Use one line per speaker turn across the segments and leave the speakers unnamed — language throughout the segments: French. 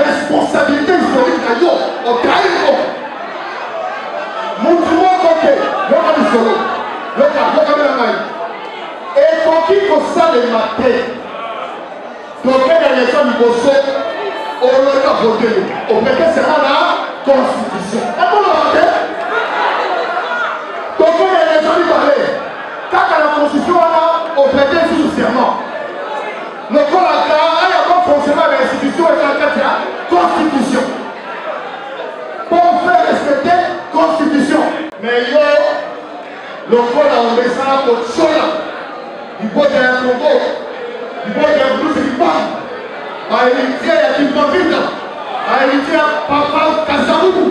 Responsabilité historique à yo, au Caïro. Montre-moi côté, le solo, et pour qui faut ça les mater, donc il y a les gens qui vont on a voté, on mettait seulement la constitution. Et pour le voter, donc il y a les gens qui parlaient, quand la constitution on prêtait sous serment. Le corps à il y a pas fonctionnement de l'institution et la constitution. Pour faire respecter la constitution. Mais yo, le corps a on descend pour Chola. Du bois d'un Congo, du bois d'un Blue Silipan, à Eritrea qui va vite, à Eritrea Papa Kazamou,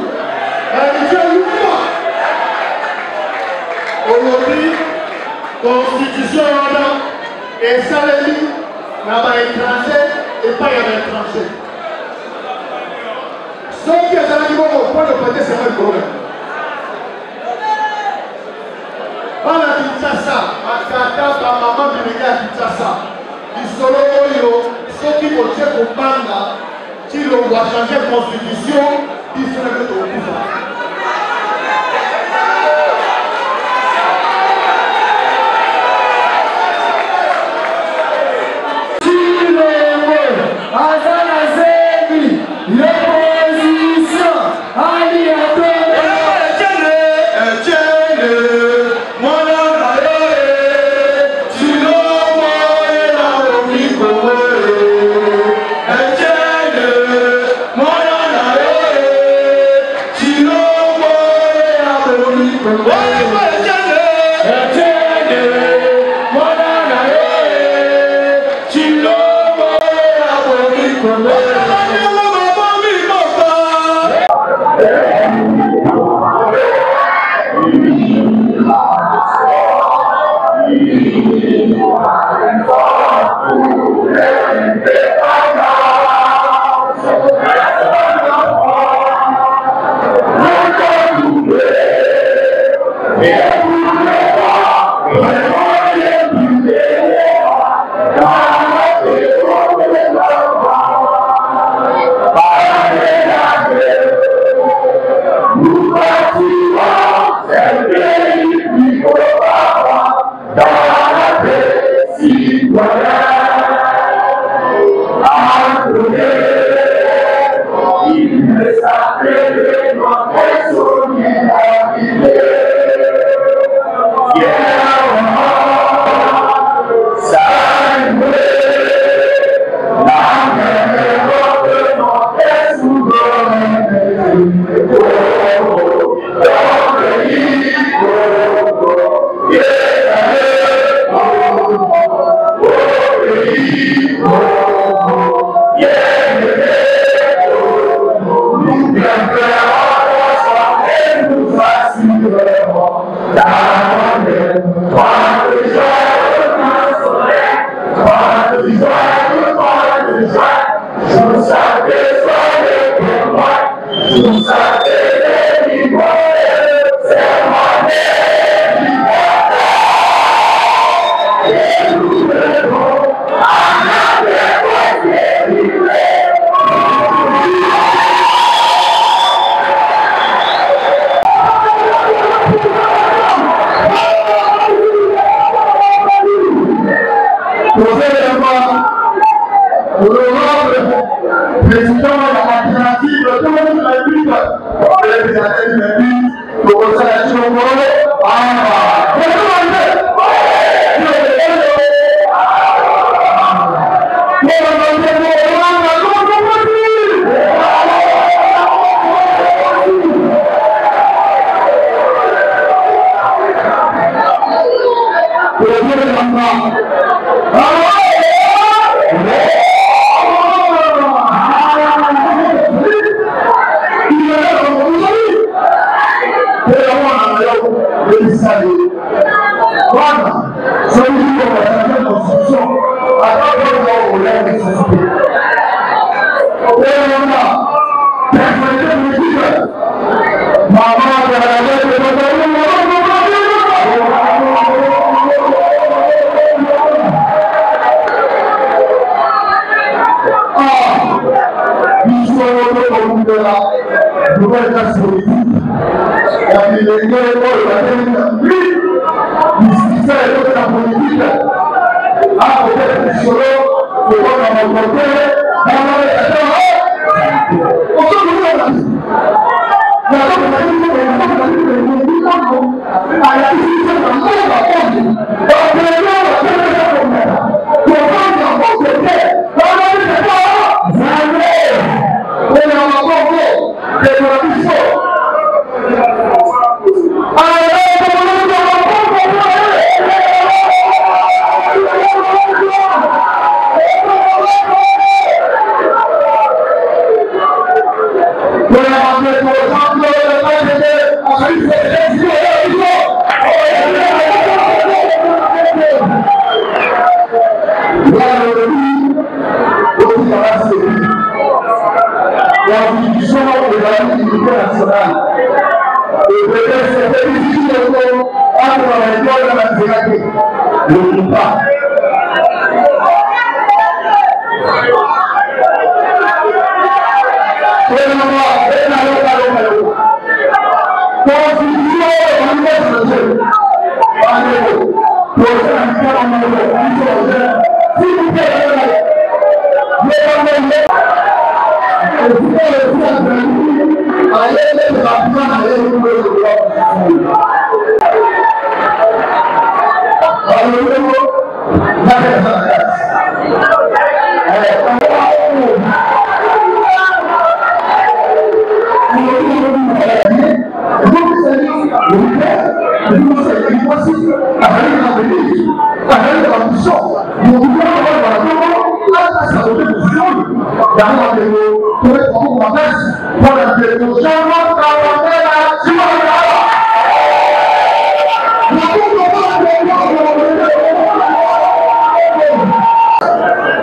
à Eritrea Luma. Aujourd'hui, constitution et salaire. Là-bas étranger et pas y a étranger. Ceux qui sont à niveau au point de prêter, c'est pas le problème. Dans la Kinshasa, à Kata, à maman de l'Église à Kinshasa, ils sont là, ceux qui vont dire au Banga, qui l'ont changé la constitution, ils sont là au pouvoir.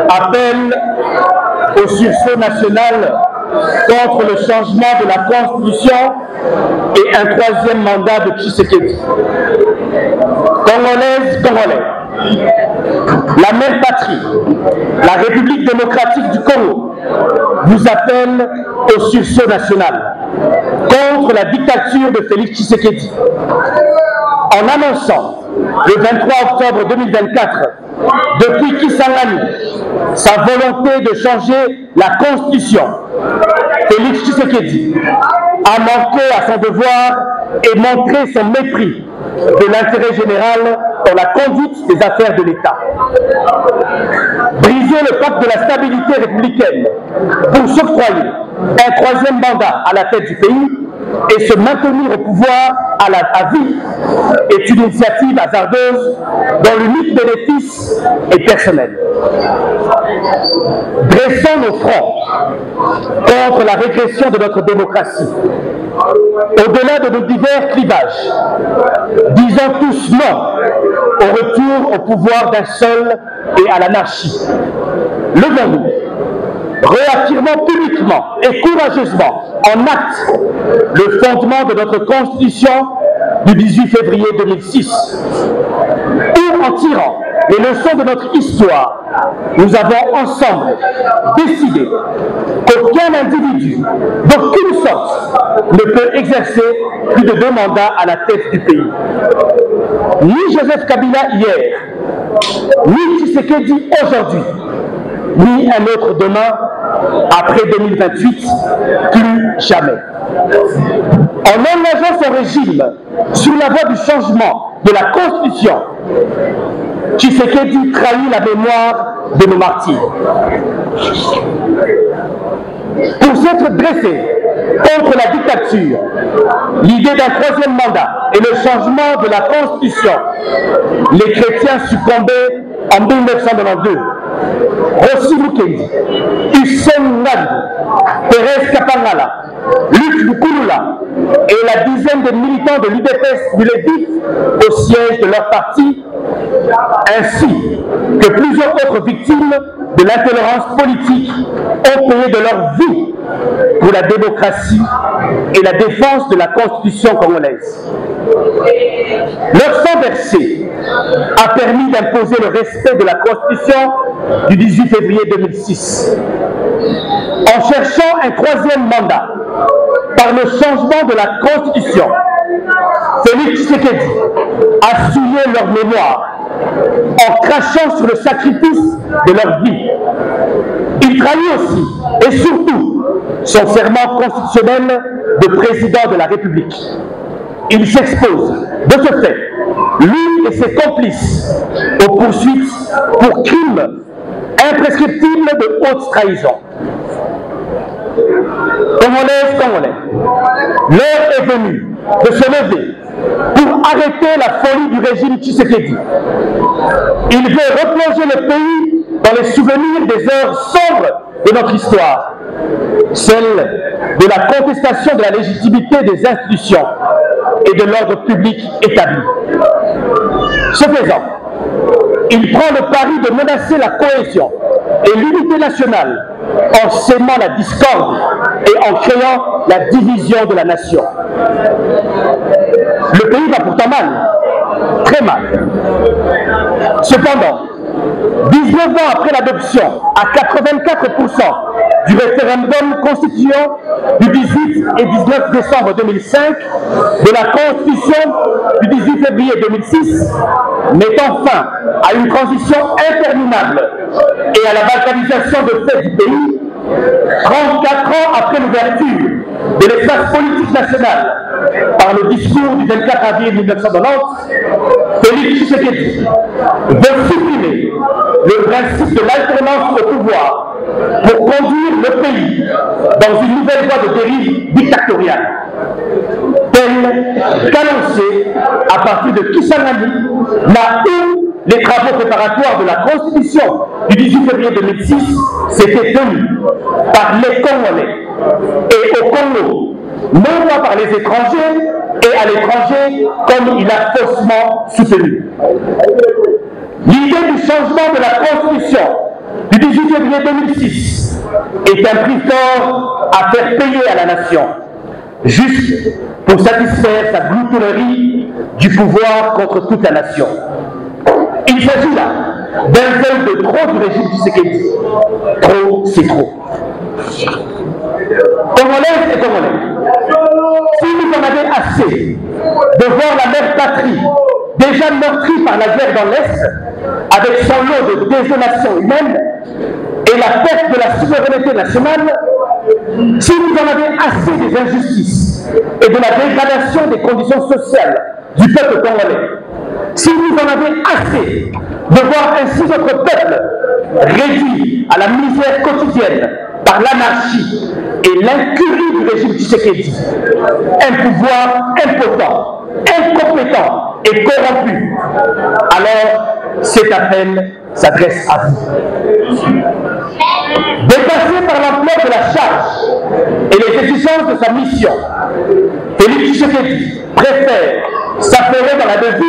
Appel au sursaut national contre le changement de la Constitution et un troisième mandat de Tshisekedi. Congolaises, Congolais, la même patrie, la République démocratique du Congo, vous appelle au sursaut national contre la dictature de Félix Tshisekedi. En annonçant le 23 octobre 2024, depuis Kisangani, sa volonté de changer la Constitution, Félix Tshisekedi a manqué à son devoir et montré son mépris de l'intérêt général dans la conduite des affaires de l'État. Briser le pacte de la stabilité républicaine pour s'octroyer un troisième mandat à la tête du pays et se maintenir au pouvoir à vie est une initiative hasardeuse dont l'unique bénéfice est personnel. Dressons nos fronts contre la régression de notre démocratie. Au-delà de nos divers clivages, disons tous non au retour au pouvoir d'un seul et à l'anarchie. Levons-nous réaffirmons publiquement et courageusement en acte le fondement de notre Constitution du 18 février 2006, où en tirant les leçons de notre histoire, nous avons ensemble décidé qu'aucun individu, d'aucune sorte, ne peut exercer plus de 2 mandats à la tête du pays. Ni Joseph Kabila hier, ni Tshisekedi aujourd'hui, ni un autre demain, après 2028, plus jamais. En engageant son régime sur la voie du changement de la Constitution, Tshisekedi trahit la mémoire de nos martyrs. Pour s'être dressé contre la dictature, l'idée d'un 3e mandat et le changement de la Constitution, les chrétiens succombaient en 1992. Rossi Mukendi, Hussein Ngadou, Thérèse Kapangala, Luc Lukulula et la dizaine de militants de l'UDPS Bulévik au siège de leur parti, ainsi que plusieurs autres victimes de l'intolérance politique ont payé de leur vie pour la démocratie et la défense de la Constitution congolaise. Leur sang versé a permis d'imposer le respect de la Constitution du 18 février 2006. En cherchant un 3e mandat par le changement de la Constitution, Félix Tshisekedi a souillé leur mémoire en crachant sur le sacrifice de leur vie. Il trahit aussi et surtout son serment constitutionnel de président de la République. Il s'expose de ce fait, lui et ses complices, aux poursuites pour crimes imprescriptibles de haute trahison. Congolais, l'heure est venue de se lever pour arrêter la folie du régime Tshisekedi. Il veut replonger le pays dans les souvenirs des heures sombres de notre histoire, celle de la contestation de la légitimité des institutions et de l'ordre public établi. Ce faisant, il prend le pari de menacer la cohésion et l'unité nationale en sémant la discorde et en créant la division de la nation. Le pays va pourtant mal, très mal. Cependant, 19 ans après l'adoption à 84% du référendum constituant du 18 et 19 décembre 2005 de la Constitution du 18 février 2006, mettant fin à une transition interminable et à la balkanisation de fait du pays, 34 ans après l'ouverture de l'espace politique national par le discours du 24 avril 1990, Félix Tshisekedi veut supprimer le principe de l'alternance au pouvoir pour conduire le pays dans une nouvelle voie de dérive dictatoriale, telle qu'annoncée à partir de Kisangani, là où les travaux préparatoires de la Constitution du 18 février 2006 s'étaient tenus par les Congolais et au Congo, non pas par les étrangers et à l'étranger comme il a faussement soutenu. L'idée du changement de la Constitution du 18 février 2006 est un prix fort à faire payer à la nation, juste pour satisfaire sa gloutonnerie du pouvoir contre toute la nation. Il s'agit là d'un zèle de trop du régime Tshisekedi. Trop, c'est trop. Congolaises et Congolais, si vous en avez assez de voir la mère patrie déjà meurtrie par la guerre dans l'Est, avec son lot de désolation humaine et la perte de la souveraineté nationale, si vous en avez assez des injustices et de la dégradation des conditions sociales du peuple congolais, si vous en avez assez de voir ainsi notre peuple réduit à la misère quotidienne par l'anarchie et l'incurie du régime Tshisekedi, un pouvoir impotent, incompétent et corrompu, alors cet appel s'adresse à vous. Dépassé par l'ampleur de la charge et les exigences de sa mission, Félix Tshisekedi préfère s'affairer dans la devise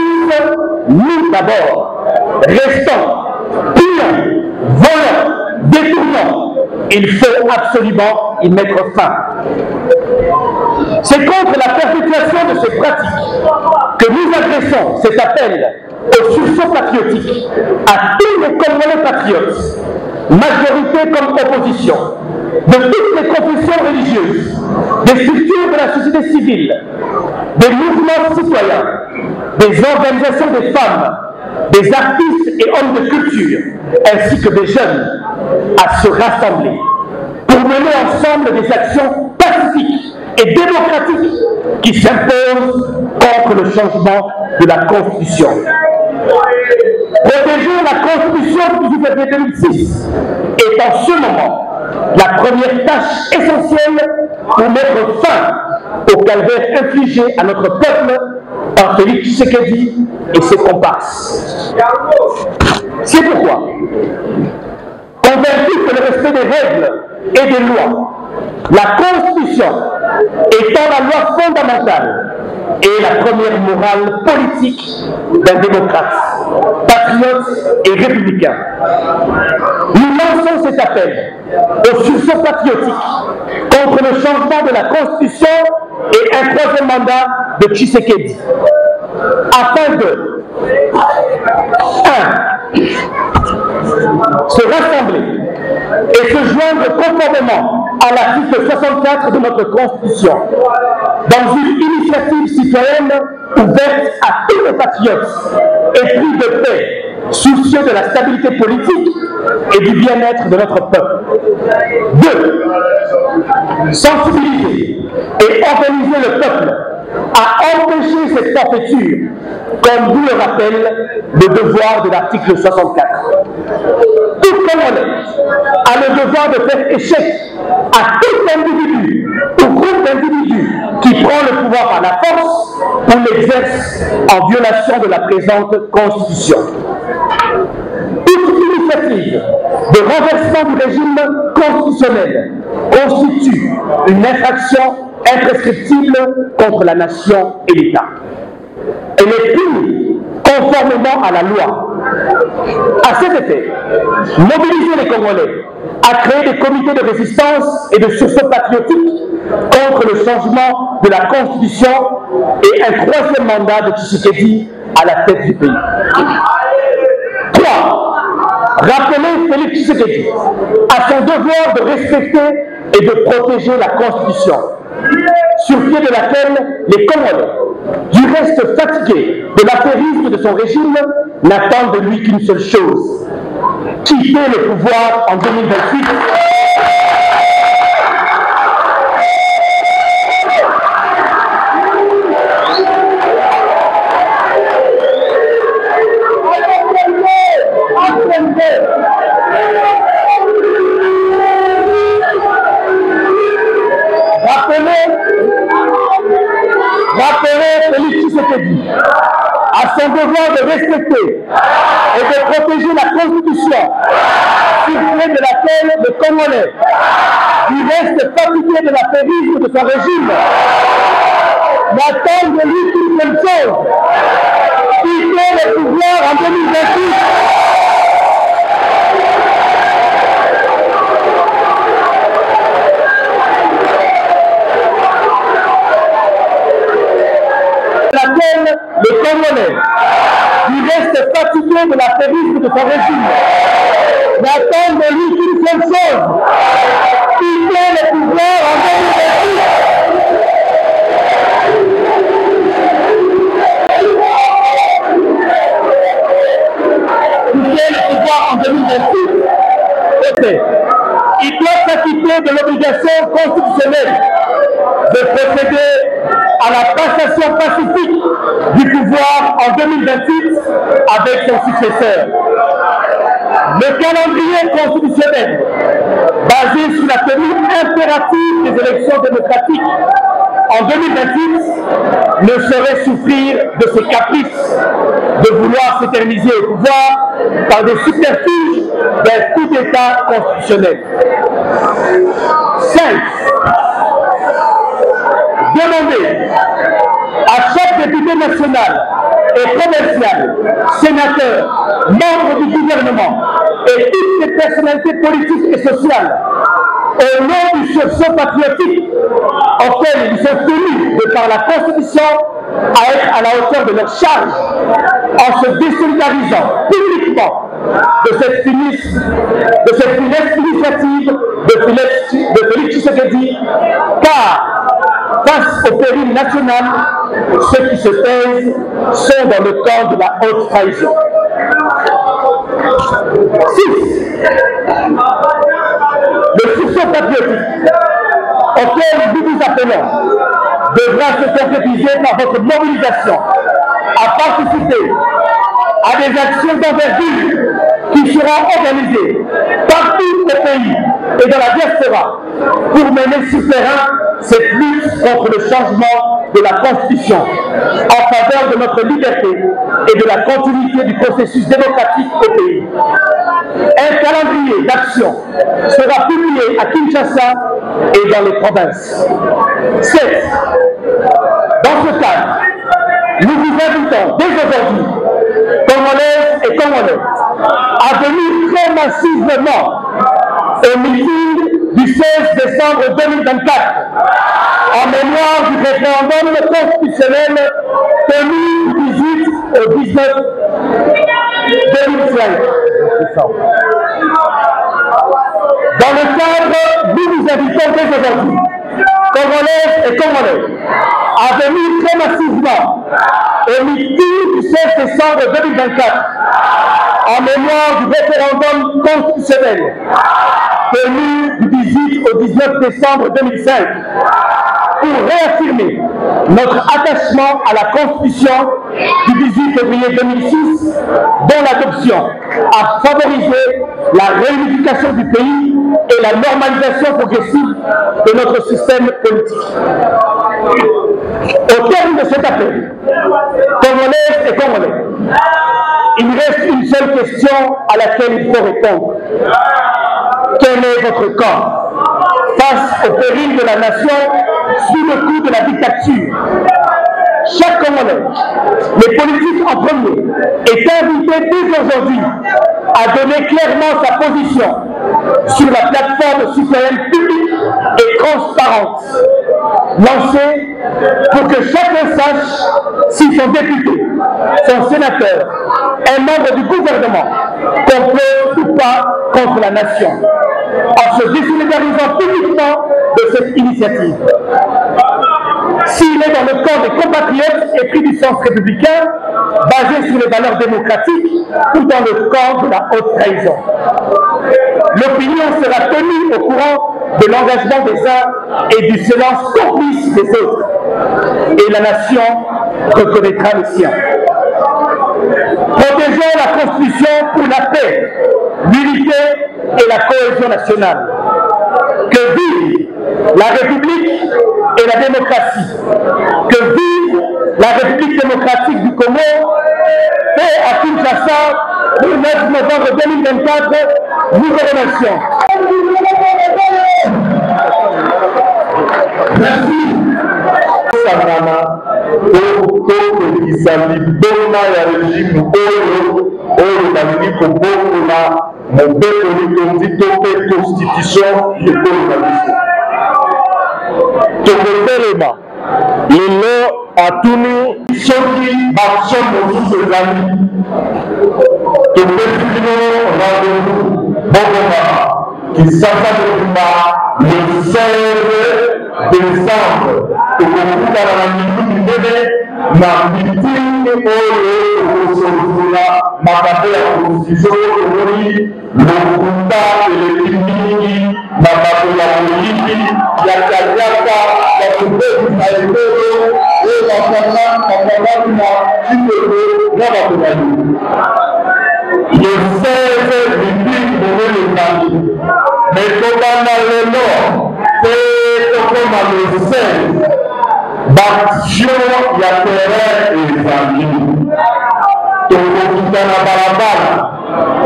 « nous d'abord », restant, pillant, volant, détournant, il faut absolument y mettre fin. C'est contre la perpétuation de ces pratiques que nous adressons cet appel au sursaut patriotique à tous les Congolais patriotes, majorité comme opposition, de toutes les confessions religieuses, des structures de la société civile, des mouvements citoyens, des organisations des femmes, des artistes et hommes de culture, ainsi que des jeunes, à se rassembler pour mener ensemble des actions pacifiques et démocratiques qui s'imposent contre le changement de la Constitution. Protéger la Constitution du 18 février 2006 est en ce moment la première tâche essentielle pour mettre fin au calvaire infligé à notre peuple par Félix Tshisekedi et ses comparses. C'est pourquoi, convaincu que le respect des règles et des lois, la Constitution étant la loi fondamentale, est la première morale politique d'un démocrate, patriote et républicain. Nous lançons cet appel au sursaut patriotique contre le changement de la Constitution et un troisième mandat de Tshisekedi, afin de 1. Se rassembler et se joindre conformément à l'article 64 de notre Constitution dans une initiative citoyenne ouverte à tous les patriotes épris de paix, soucieux de la stabilité politique et du bien-être de notre peuple. 2. Sensibiliser et organiser le peuple à empêcher cette forfaiture, comme vous le rappelle le devoir de l'article 64. Tout Congolais a le devoir de faire échec à tout individu ou groupe d'individus qui prend le pouvoir par la force ou l'exerce en violation de la présente Constitution. Toute initiative de renversement du régime constitutionnel constitue une infraction imprescriptible contre la nation et l'État. Elle est punie conformément à la loi. À cet effet, mobiliser les Congolais à créer des comités de résistance et de sursaut patriotique contre le changement de la Constitution et un troisième mandat de Tshisekedi à la tête du pays. 3. Rappeler Félix Tshisekedi à son devoir de respecter et de protéger la Constitution, sur pied de laquelle les Congolais, du reste fatigués de l'affairisme de son régime, n'attendent de lui qu'une seule chose: quitter le pouvoir en 2028. Rappelez Félix Tshisekedi à son devoir de respecter et de protéger la Constitution, sur pied de laquelle le Congolais, du reste fatigué de l'affairisme de son régime, n'attend de lui qu'une seule chose: quitter le pouvoir en 2028. Laquelle le Congolais, du reste fatigué de l'affairisme de son régime, n'attend de lui qu'une seule chose: quitter le pouvoir en 2028. Quitter le pouvoir en 2028. Il doit s'acquitter de l'obligation constitutionnelle de procéder à la passation pacifique du pouvoir en 2028 avec son successeur. Le calendrier constitutionnel, basé sur la tenue impérative des élections démocratiques en 2028, ne saurait souffrir de ses caprices de vouloir s'éterniser au pouvoir par des subterfuges d'un coup d'État constitutionnel. 5. Demander à chaque chaque député national et provincial, sénateur, membre du gouvernement et toutes les personnalités politiques et sociales, au nom du sursaut patriotique auquel ils sont tenus de par la Constitution à être à la hauteur de leur charge, en se désolidarisant publiquement de cette funeste initiative de Félix Tshisekedi, car face au péril national, ceux qui se taisent sont dans le camp de la haute trahison. 6. Le sursaut patriotique auquel nous vous appelons devra se concrétiser par votre mobilisation à participer à des actions d'envergure qui seront organisées partout au pays et dans la diaspora pour mener sur terrain cette lutte contre le changement de la Constitution en faveur de notre liberté et de la continuité du processus démocratique au pays. Un calendrier d'action sera publié à Kinshasa et dans les provinces. 7. Dans ce cadre, nous vous invitons dès aujourd'hui, Congolaises et Congolais, à venir très massivement au meeting du 16 décembre 2024 en mémoire du référendum constitutionnel tenu du 18 au 19 2005. Dans le cadre, nous vous invitons dès aujourd'hui, Congolaises et Congolais, à venir très massivement au meeting du 16 décembre 2024 en mémoire du référendum constitutionnel tenu du 18 au 19 décembre 2005 pour réaffirmer notre attachement à la Constitution du 18 février 2006 dont l'adoption a favorisé la réunification du pays et la normalisation progressive de notre système politique. Au terme de cet appel, Congolaises et Congolais, il reste une seule question à laquelle il faut répondre. Quel est votre camp face au péril de la nation sous le coup de la dictature? Chaque Congolais, les politiques en premier, est invité dès aujourd'hui à donner clairement sa position sur la plateforme citoyenne publique et transparente lancée pour que chacun sache si son député, son sénateur, un membre du gouvernement complète ou pas contre la nation, en se désolidarisant publiquement de cette initiative. S'il est dans le camp des compatriotes épris du sens républicain, basé sur les valeurs démocratiques, ou dans le camp de la haute trahison. L'opinion sera tenue au courant de l'engagement des uns et du silence complice des autres. Et la nation reconnaîtra le sien. Protégeons la Constitution pour la paix, l'unité et la cohésion nationale. Que vive la République et la démocratie. Que vive la République démocratique du Congo, fait à Kinshasa le 9 novembre 2024. Nous vous remercions. Merci. Sangana, tokokisa liboma ya régime oyo balingi kobokola mobeko litondi to mpe constitution ekolo na biso. Tokotelema lelo atuni soki baction mosusu ezali topesi bino rendez-vous bokoma Kinshasa mobimba le 16 décembre tokokutana na mitu minene na mitingi oyo okosolola makambo ya constitution tomoni lokuta eleki mingi makambo ya moliki ya kaliaka ya kopekisa ekolo oyo bakangaki na kitoko na bakomani le 16 mitingi bonelekani mais tobanda lelo te tokoma le 16 baction ya terrain ezali tokokita na balabala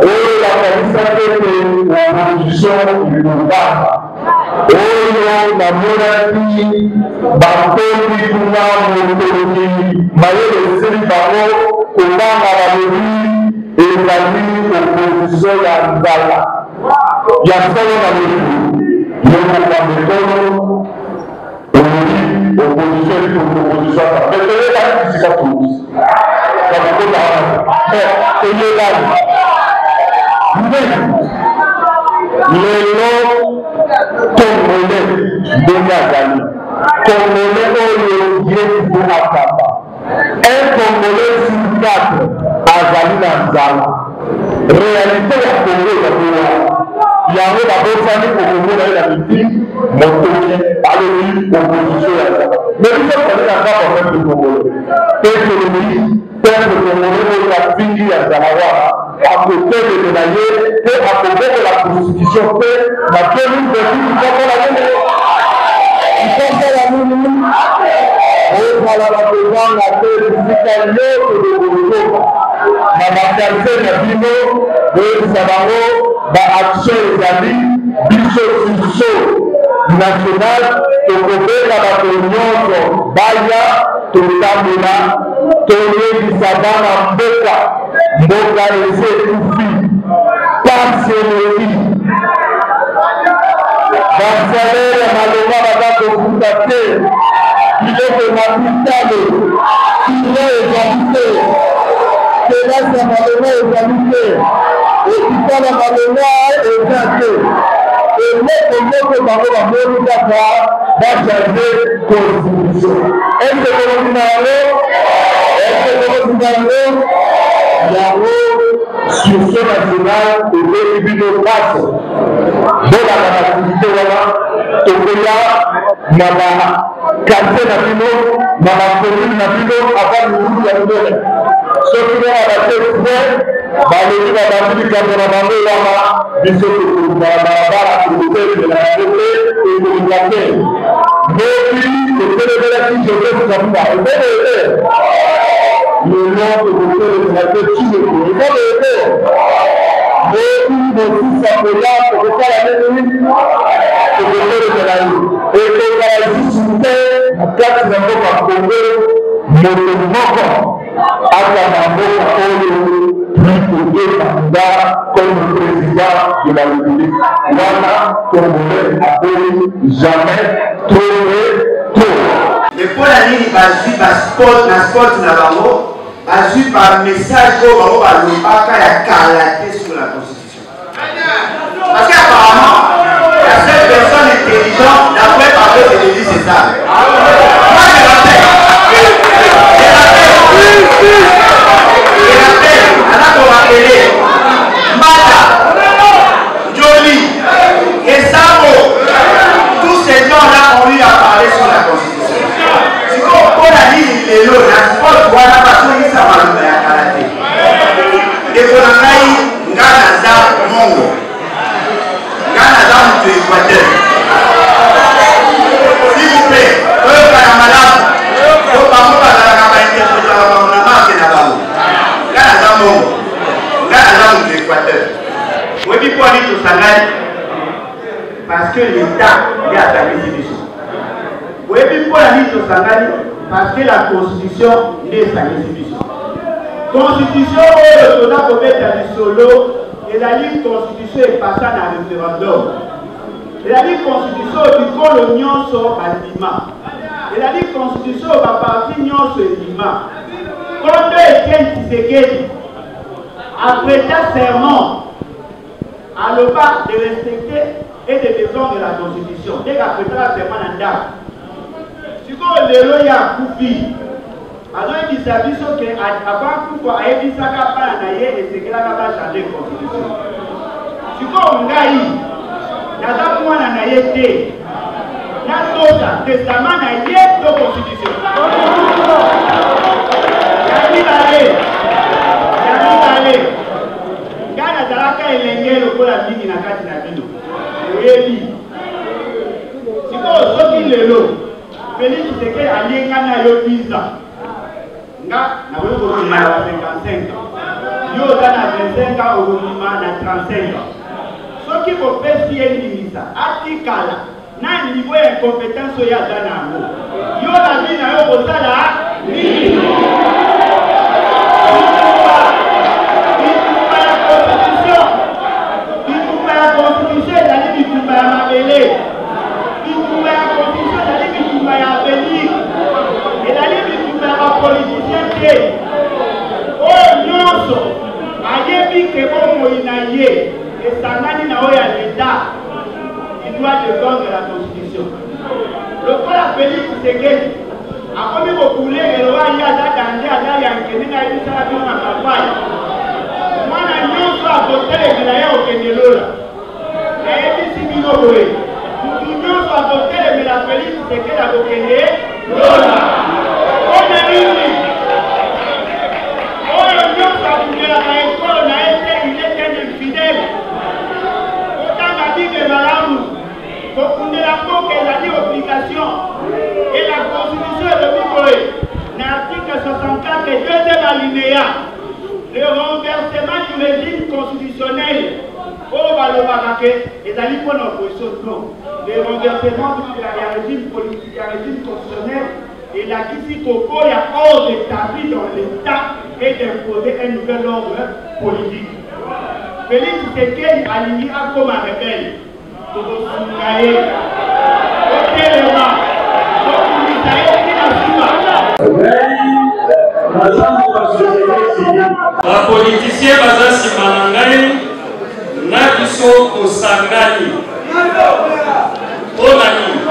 oyo bakanisa tete opposition ekobaka
oyo namonaki bakomi kuna mokonzi mayele esili bango kobanga balobi ezali opposition ya nzala ya solo na letu yokokametono opposition opposition mais toyebani bisika tolusi bakokota wana toyebani lelo tongole ndenge azali tongole oyo yesu akamba un tongolais sur 4 azali na nzala réalité ya kongo yakoya yango babosani kokomona ye na mitini motoki alobi opposition ya nzala mais biso kolinga ngapa peuple congolais peuple peuple congolais oyo afingi ya nzala wana akoteleme na ye mpe akobokola constitution mpe na 2028 ikokola nini ikokola nini ozala bakozanga te bisika nyonso dokolokoka na bakartier na bino boyebisa bango baaction ezali biso surso national tokobenga bato nyonso baya totambola toyebisa bana mboka mboka ese ekufi pasi eleki basalere ya malonga baza kofuta te biloko na bitale kilo ezali te kelasi ya malonga ezali te ekitala malonga eza te eloko bango bamoni kaka bachange constitution esekoloki na yango yango surso national ebebi bino paso bolaka baaktivité wana tokoya na bakartier na bino na bacommune na bino ava mirudu ya minene soki wana bate frai balobi babandi likambo na bango wana biso tokoluma balabala tokotelema yango te ekolinga te noki totelebelaki joseph kabila ebelele lelo tokotelema te cileko ebelele noki mosisa koya tokosala nini tokotelemela ye ekozala lisusu te na kati na mboka kongo moto moko azala mboka oyo plus que 2 candidats comme président de la République. Voilà, Congolais appelle jamais trop.
Mais pour la ligne, je suis sport na bango, je suis par message au bango balobaka ya kalaté sur la Constitution. Parce qu'apparemment, la seule personne intelligente d'après parler de l'Église, c'est ça. Moi, je rappelle. Mata, Jolie, Esamo, tous ces gens-là ont eu à parler sur la Constitution. Si on a dit les lots, la sport, voilà, parce que ça va nous faire karaté. Et pour la caille, Nganaza Mongo, Nganaza Moutou Équateur. S'il vous plaît, eux, par la malade, eux, par contre, par la campagne, Nganaza Mongo. De l'Équateur. Oui, pour aller au salaire, parce que l'État est à sa réstitution. Oui, pour aller au salaire, parce que la Constitution est sa réstitution. Constitution, on a commis à solo, et la ligne Constitution est passée dans le référendum. Et la ligne Constitution du colonial sort à Lima. Et la ligne Constitution va partir sur Lima. Quand Etienne Tshisekedi après un serment à l'OPA de respecter et de défendre la Constitution. Dès qu'après un serment en date, si vous avez le ya Koufi, alors il s'agit que avant Koufi a été capable et c'est qu'il a changer la Constitution. Si vous avez il y a testament de Constitution. Gana zalaka elenge lokola mingi na kati na bino. Oyebi. Siko soki lelo. Félix Tshisekedi alienga na yo visa. Nga na wewe kokima na 55 ans. Yo na 25 ans okokima na 35 ans. Soki kopesi ye visa atikala na niveau ya compétence oyo aza nango yo na vie na yo kosala nini bitumba ya constitution ezali bitumba ya mabele bitumba ya constitution ezali bitumba ya avenir ezali bitumba ya bapoliticien te oyo nyonso ayebi ke bomoi na ye esangani na oyo ya leta il doit défendre la constitution lokola Félix Tshisekedi akomi kokule elowa ye aza danje aza yankeni na yebisala bino na campagne mwana nyonso akotelemela ye okende lola nayebisi bino boye mutu nyonso akotelemela Félix Tshisekedi akokende lola mpona nini oyo nyonso akundelaka ekolo na ye te il est un infidèle otanga bible malamu kokundela mboka ezali obligation et la constitution elobi boye na article 64 deuxième alinéa le renversement du régime constitutionnel oyo balobaka ke ezali mpona opposition non le renversement ya régime politique ya régime constitutionnel elakisi kokoya ordre établi dans l'état et d'imposer un nouvel ordre politique. Félix Tshisekedi alingi akoma rebelle tokosunga ye otelema tokundisa ye tina nsima
bapolitisien baza nsima na ngai na biso tosangani mpona nini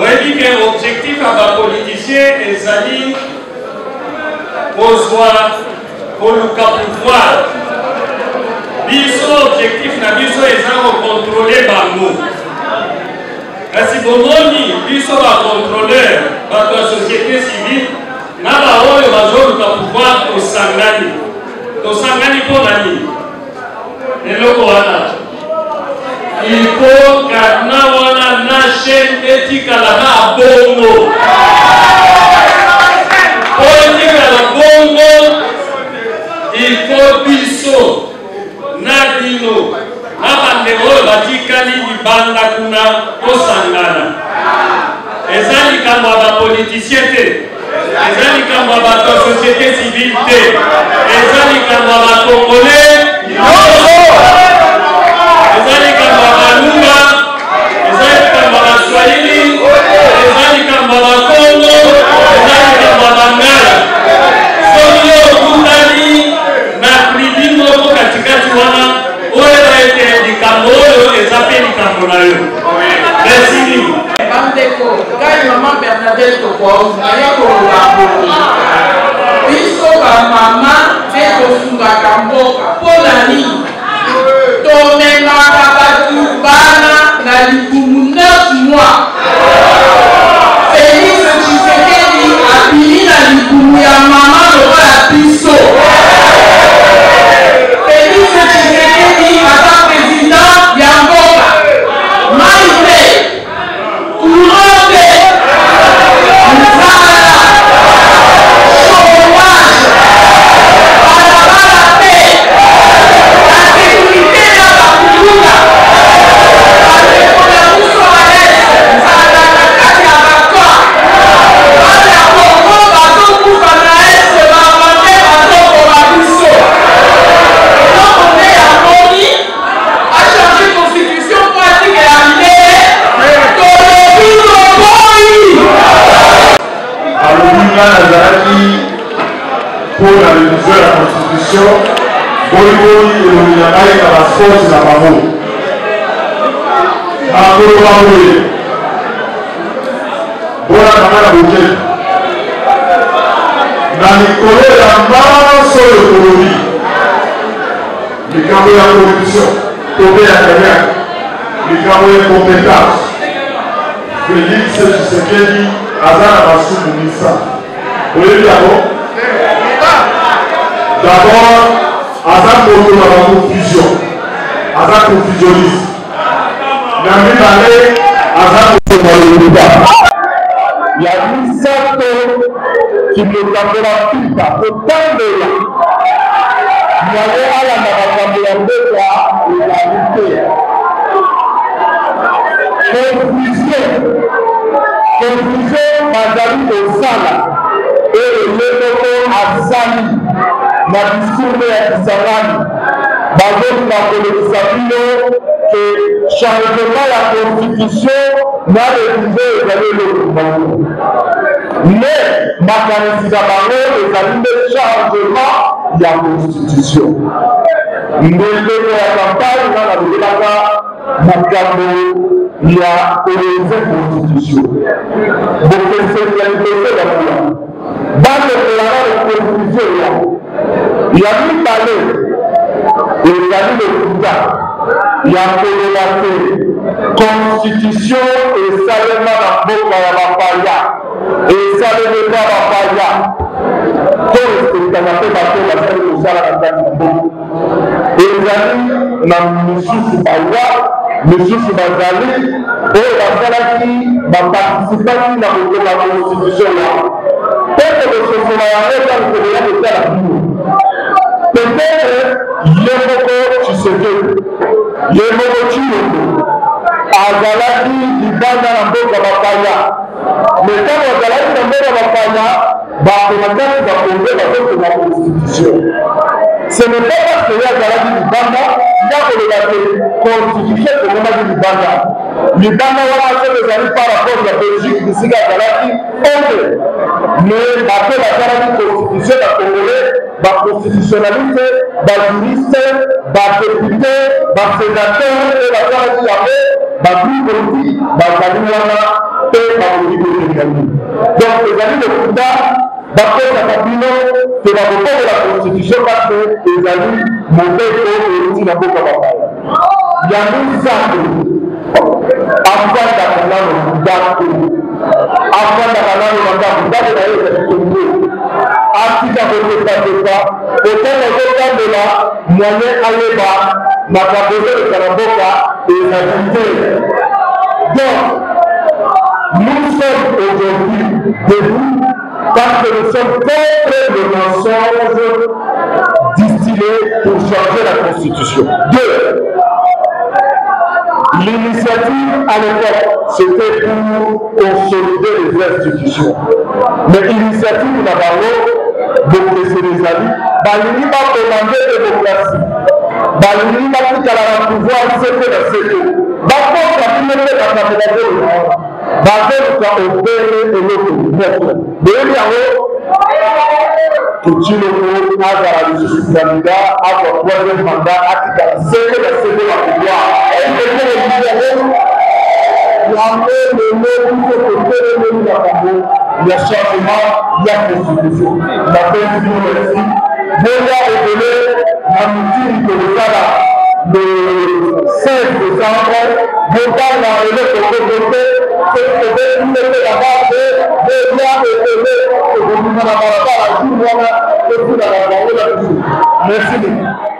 oyebi ke objectif ya bapolitisien ezali kozwa koluka pouvoir biso objectif na biso eza kokontrole bango kasi bomoni biso bacontroleur bato ya société civile na baoyo bazoluka pouvoir tosangani mpona nini eloko wana il faut karna wana na chaîne etikala na bongo po etikala bongo il faut biso na bino na bandeko oyo batikali libanda kuna tosangana eza likambo ya bapolitisien te eza likambo ya bato ya société civile te eza likambo ya bakongolais eza likambo ya balunga eza likambo ya baswahili eza likambo ya bakongo eza likambo ya bangala soki oyo okutani na tribune moko katikati wana oyeba ete likambo oyo eza mpe likambo na yo merci
bandeko ngai mama Bernadette tokoaoza ya koloba biso bamama nde tosungaka mboka mpona nini tomemaka bato bana na likumu 9 mois Félix Tshisekedi abimi na likumu ya mama lokola biso Félix Tshisekedi aza président ya mboka mai te courant te nzala chômage balabala te la sécurité na bakulunga bandeko na biso alese nzala na kati ya bakor bana kongo bazokufa na ese bamande bazokoba biso eloko nde yamoni achange constitution po atikela minene tolobi loboyi
alobi nga nazalaki mpona révision ya constitution boyiboyi elobi na ngai na baforce na bango nakoloba boye bolaka nga na bokeli na likolo ya nyonso oyo tolobi likambo ya corruption to mpe ya kanyaka likambo ya compétence Félix Tshisekedi aza na basumu misa oyebi yango d'abord aza moto na baconfusion aza confusionniste na mibale aza moto na loluba ya misato kimetambola pita kotambola yango alanda makambo ya mboka ezali te po conclusion bazali kosala eloko asali na discours ya kisangani bazolinga kolekisa bino ke changement ya constitution na révision ezali eloko bango mais makanisi na bango ezali nde changement ya constitution ndeko ya campagne nga nalobelaka makambo ya korevize constitution bokeseli ya liboso bakula batekolanga na constitution ya mibale ezali lokuta ya koloba te constitution esalema na mboka ya bapaya esalemeka bapaya to respektaka mpe bato basali kosala na kati ya mboka ezali na misusu bawa misusu bazali oyo basalaki bapartisipaki na kotonga constitution wana pete kososola yango eza mikolo ya kotala bino peut-être ye moko tshisekedi ye moko tshiloko azalaki libanda na mboka bapaya mais ntango azalaki na mboka bapaya bakonakati bakonge bazotonga constitution ce n'est pas parce que ye azalaki libanda ndakoloba te constitution ekomemaki libanda wana soki ezali par rapport ya belgique bisika azalaki onge mais bato basalaki constitution bacongolais baconstitutionnaliste bajuriste badepute basénateur oyo basalaki yango bagroupe politique bazali wana mpe bakoki kotengali donc ezali lokuta bakotaka bino te bakokomela constitution parce ezali mobeko euti na mboka bapaya yango nzambe afandaka nano ndako afandaka nano na ndako ndako na ye ezali kongo atika kotepatepa otanga ozotambola moyen ayeba makambo ezoleka na mboka ezali te donc nous sommes aujourd'hui debout parce que nous sommes contre le mensonge distillé pour changer la constitution. Deux, l'initiative à l'époque, c'était pour consolider les institutions. Mais l'initiative n'a pas donc c'est les amis, balingi va demander démocratie. Balingi va tout à la pouvoir, c'est que la sécu. D'abord, la première fois, la bazoka opere eloko moko boyebi yango tokiloko azala lisusu candidat azwa troisième mandat atikala seke na seke na pouvoir yango lelo biso toteleleli makambo ya changement ya constitution napesi bino merci boya ebele na mitini tokosala le 16 décembre botanga eloko kokote merci.